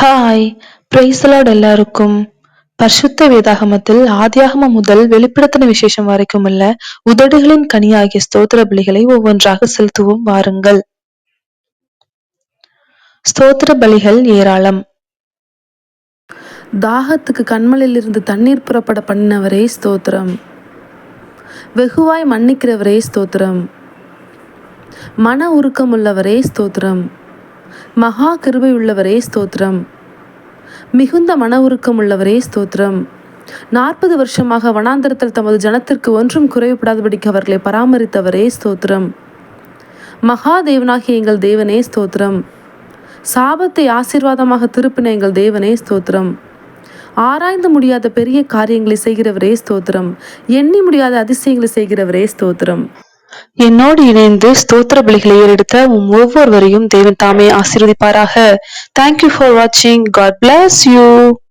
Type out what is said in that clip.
Hi, praise the Lord எல்லாருக்கும். பரிசுத்த வேதாகமத்தில் ஆதியாகமம் முதல் வெளிப்படுத்தின விசேஷம் வரைக்கும் உள்ள உதடுகளின் கனியாகிய ஸ்தோத்திர பலிகளை ஒவ்வொன்றாக செலுத்துவோம் வாருங்கள். ஸ்தோத்திர பலிகள் ஏராளம். தாகத்துக்கு கண்மலையிலிருந்து தண்ணீர் புறப்பட பண்ணினவரே ஸ்தோத்திரம். வெகுவாய் மன்னிக்கிறவரே ஸ்தோத்திரம். மன உருக்கமுள்ளவரே ஸ்தோத்திரம். மகா கிருபை உள்ளவரே ஸ்தோத்திரம். மிகுந்த மன உருக்கம் உள்ளவரே ஸ்தோத்திரம். 40 வருஷமாக வனாந்தரத்தில் தமது ஜனத்திற்கு ஒன்றும் குறைவுபடாதபடிக்கு அவர்களை பராமரித்தவரே ஸ்தோத்திரம். மகாதேவனாகிய எங்கள் தேவனே ஸ்தோத்திரம். சாபத்தை ஆசீர்வாதமாக திருப்பின எங்கள் தேவனே ஸ்தோத்திரம். ஆராய்ந்து முடியாத பெரிய காரியங்களை செய்கிறவரே ஸ்தோத்திரம். எண்ணி முடியாத அதிசயங்களை செய்கிறவரே ஸ்தோத்திரம். என்னோடு இணைந்து ஸ்தோத்திர பலிகளை ஏறெடுத்த ஒவ்வொருவரையும் தேவன் தாமே ஆசீர்வதிப்பாராக. தேங்க்யூ ஃபார் வாட்சிங். God bless you.